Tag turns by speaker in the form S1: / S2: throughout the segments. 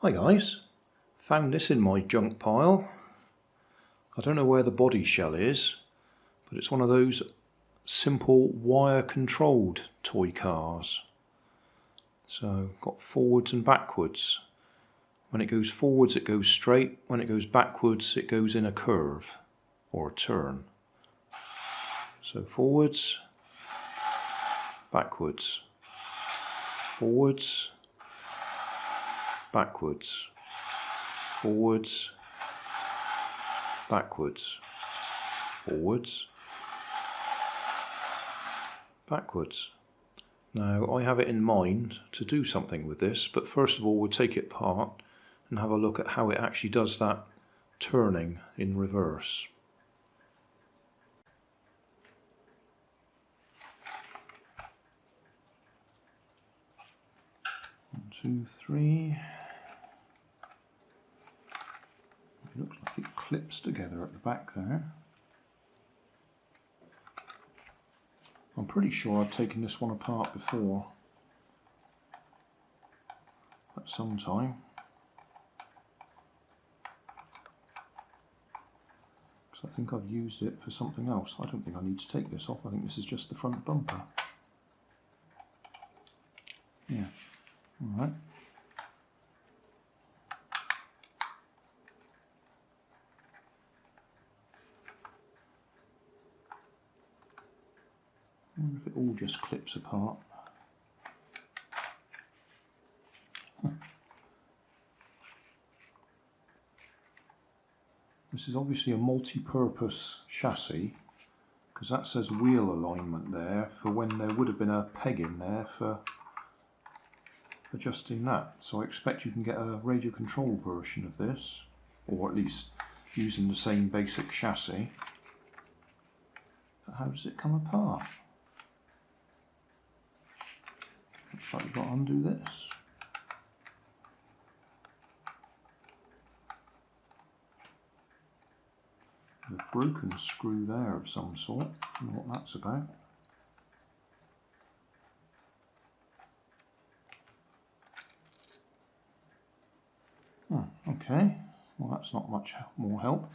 S1: Hi guys, found this in my junk pile. I don't know where the body shell is, but it's one of those simple wire controlled toy cars. So got forwards and backwards. When it goes forwards it goes straight, when it goes backwards it goes in a curve or a turn. So forwards, backwards, forwards, backwards, forwards, backwards, forwards, backwards. Now I have it in mind to do something with this, but first of all we'll take it apart and have a look at how it actually does that turning in reverse. 1, 2, 3. It looks like it clips together at the back there. I'm pretty sure I've taken this one apart before at some time. Because I think I've used it for something else. I don't think I need to take this off. I think this is just the front bumper. Yeah, alright. I wonder if it all just clips apart. This is obviously a multi-purpose chassis, because that says wheel alignment there for when there would have been a peg in there for adjusting that. So I expect you can get a radio control version of this, or at least using the same basic chassis. But how does it come apart? Looks like you've got to undo this. There's a broken screw there of some sort. I don't know what that's about. Okay, well that's not much more help.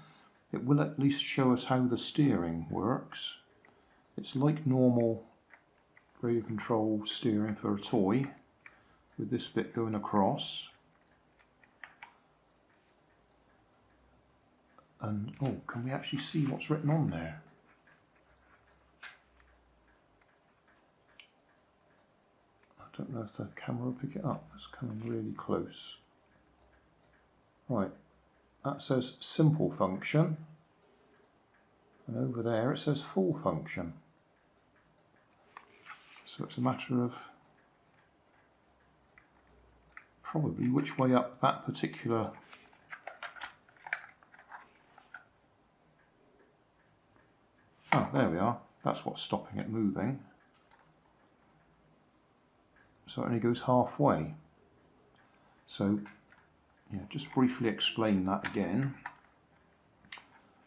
S1: It will at least show us how the steering works. It's like normal radio control steering for a toy, with this bit going across. And oh, can we actually see what's written on there? I don't know if the camera will pick it up. It's coming really close. Right, that says simple function, and over there it says full function. So it's a matter of probably which way up that particular oh, there we are. That's what's stopping it moving. So it only goes halfway. So yeah, just briefly explain that again.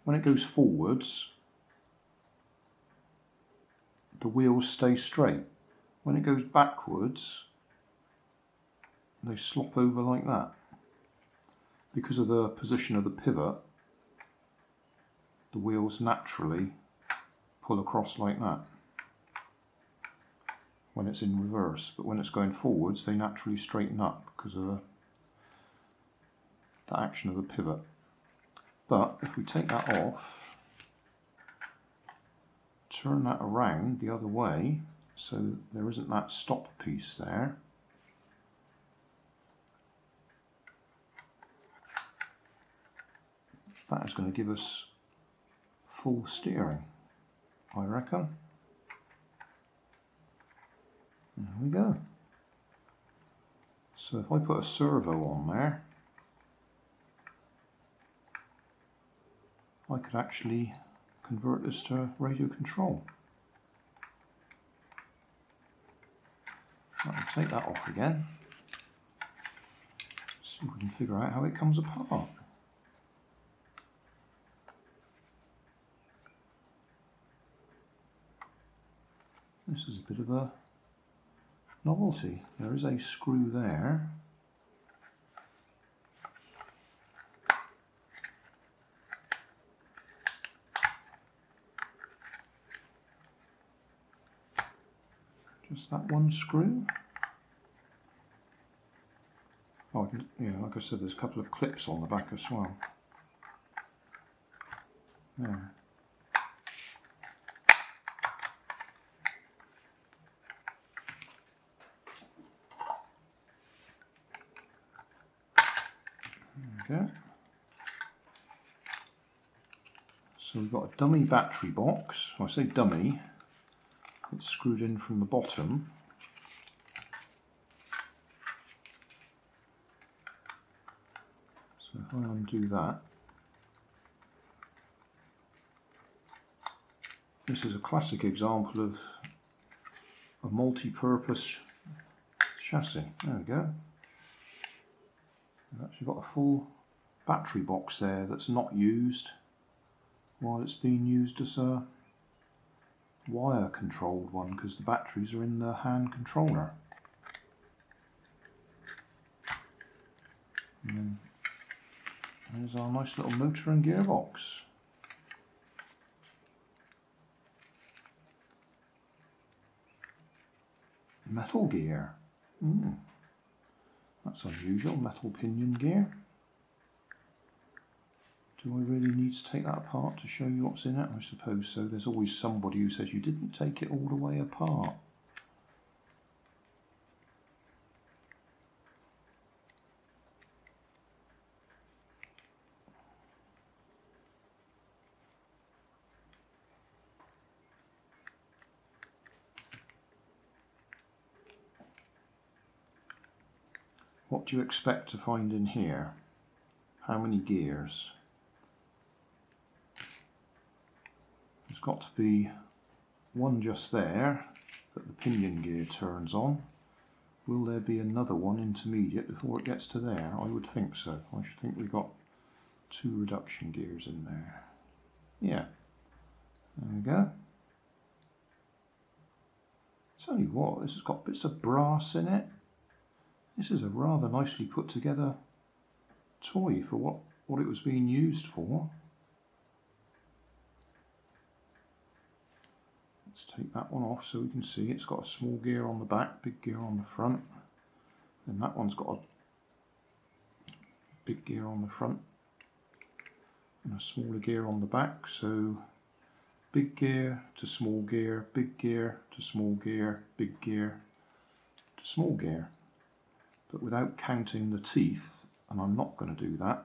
S1: When it goes forwards, the wheels stay straight. When it goes backwards, they slop over like that. Because of the position of the pivot, the wheels naturally pull across like that when it's in reverse, but when it's going forwards they naturally straighten up because of the action of the pivot. But if we take that off, turn that around the other way so there isn't that stop piece there, that is going to give us full steering, I reckon. There we go. So if I put a servo on there, I could actually convert this to radio control. I'll take that off again. See if we can figure out how it comes apart. This is a bit of a novelty. There is a screw there. That's that one screw. Oh, yeah, like I said, there's a couple of clips on the back as well. There. There we go. So we've got a dummy battery box. When I say dummy, it's screwed in from the bottom. So if I undo that, this is a classic example of a multi-purpose chassis. There we go. I've actually got a full battery box there that's not used, while it's being used as a wire controlled one because the batteries are in the hand controller. And then there's our nice little motor and gearbox. Metal gear. That's unusual, metal pinion gear. Do I really need to take that apart to show you what's in it? I suppose so. There's always somebody who says you didn't take it all the way apart. What do you expect to find in here? How many gears? There's got to be one just there that the pinion gear turns on. Will there be another one intermediate before it gets to there? I would think so. I should think we've got 2 reduction gears in there. Yeah, there we go. Tell you what, this has got bits of brass in it. This is a rather nicely put together toy for what it was being used for. Let's take that one off so we can see it's got a small gear on the back, big gear on the front. And that one's got a big gear on the front and a smaller gear on the back. So big gear to small gear, big gear to small gear, big gear to small gear. But without counting the teeth, and I'm not going to do that,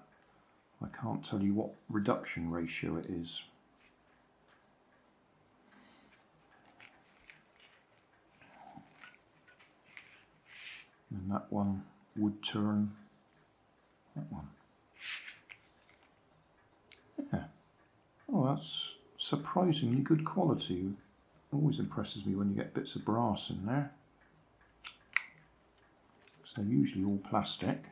S1: I can't tell you what reduction ratio it is. And that one would turn that one. Yeah. Oh, that's surprisingly good quality. It always impresses me when you get bits of brass in there. They're usually all plastic.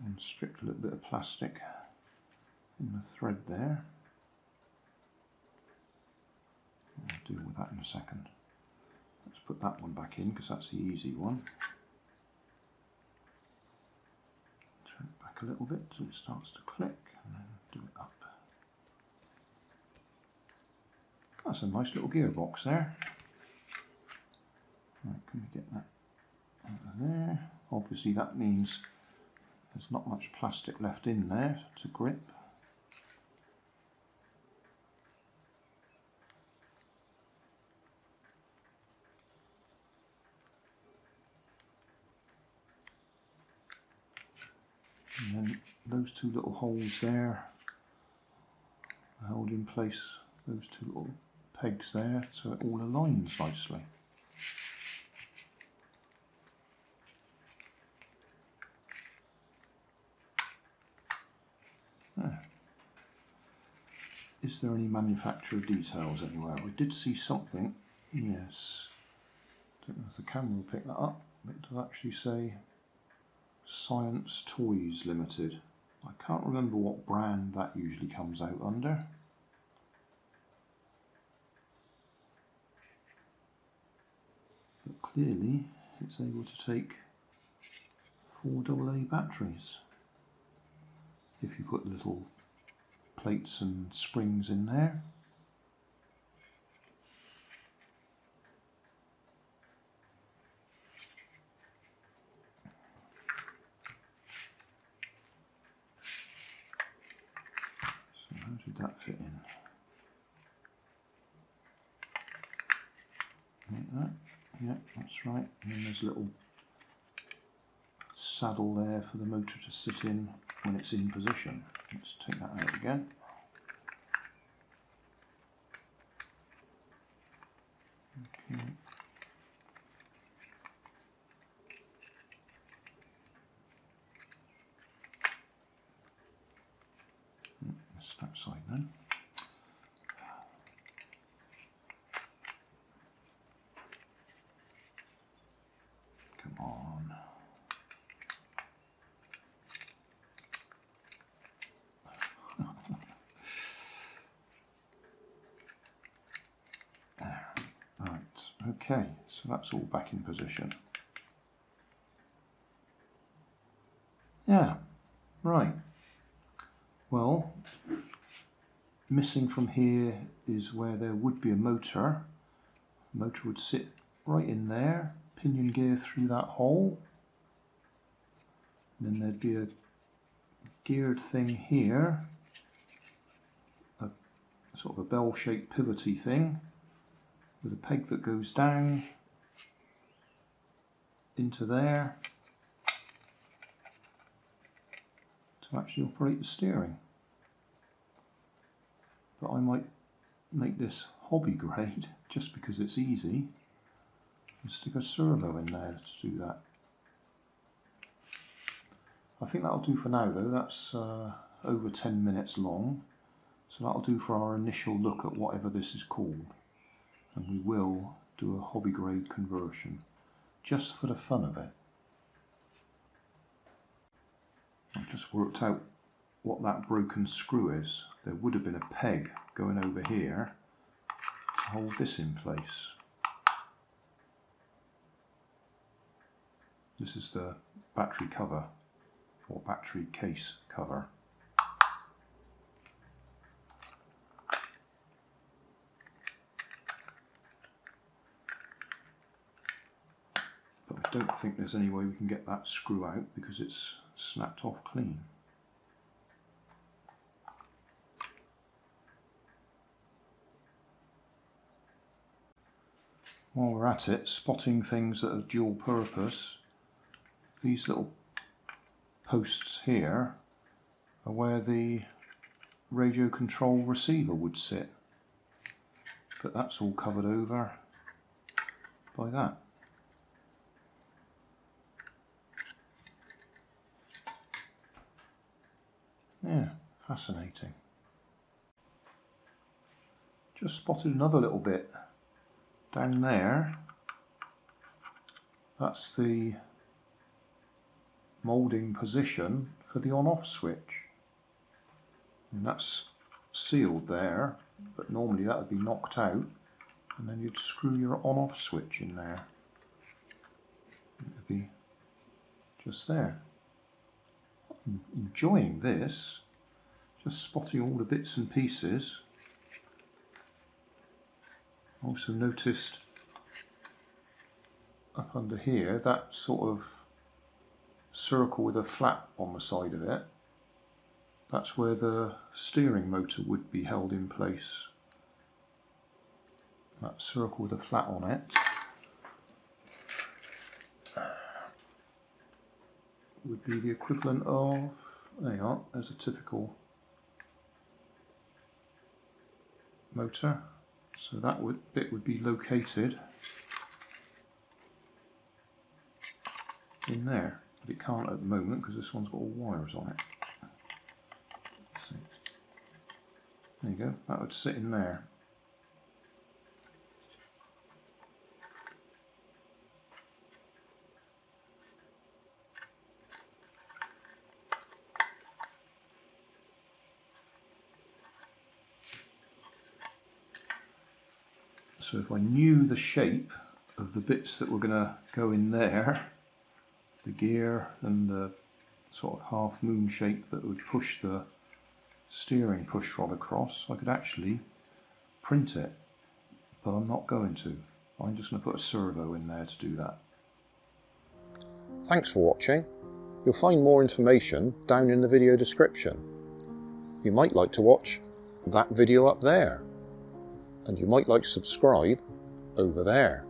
S1: And stripped a little bit of plastic in the thread there. I'll deal with that in a second. Let's put that one back in because that's the easy one. Turn it back a little bit so it starts to click and then do it up. That's a nice little gearbox there. Right, can we get that out of there? Obviously that means there's not much plastic left in there to grip. And then those 2 little holes there are held in place, those 2 little pegs there, so it all aligns nicely. Is there any manufacturer details anywhere? I did see something, yes. Don't know if the camera will pick that up. It does actually say Science Toys Limited. I can't remember what brand that usually comes out under. But clearly it's able to take 4 AA batteries if you put little plates and springs in there. Yeah, that's right. And then there's a little saddle there for the motor to sit in when it's in position. Let's take that out again. Okay. That's that side then. Come on. Right, okay, so that's all back in position. Yeah, right. Well, missing from here is where there would be a motor. The motor would sit right in there, pinion gear through that hole. And then there'd be a geared thing here, a sort of a bell-shaped pivoty thing with a peg that goes down into there to actually operate the steering. But I might make this hobby grade just because it's easy and stick a servo in there to do that. I think that'll do for now though. That's over 10 minutes long, so that'll do for our initial look at whatever this is called, and we will do a hobby grade conversion just for the fun of it. I've just worked out what that broken screw is. There would have been a peg going over here to hold this in place. This is the battery cover, or battery case cover. But I don't think there's any way we can get that screw out because it's snapped off clean. While we're at it, spotting things that are dual purpose, these little posts here are where the radio control receiver would sit, but that's all covered over by that. Yeah, fascinating. Just spotted another little bit down there. That's the moulding position for the on-off switch, and that's sealed there, but normally that would be knocked out and then you'd screw your on-off switch in there. It would be just there. I'm enjoying this, just spotting all the bits and pieces. Also noticed up under here that sort of circle with a flap on the side of it. That's where the steering motor would be held in place. That circle with a flat on it would be the equivalent of, there you are, there's a typical motor. So that bit would be located in there, but it can't at the moment because this one's got all wires on it. Let's see. There you go, that would sit in there. So if I knew the shape of the bits that were going to go in there, the gear and the sort of half moon shape that would push the steering push rod across, I could actually print it, but I'm not going to. I'm just going to put a servo in there to do that. Thanks for watching. You'll find more information down in the video description. You might like to watch that video up there, and you might like to subscribe over there.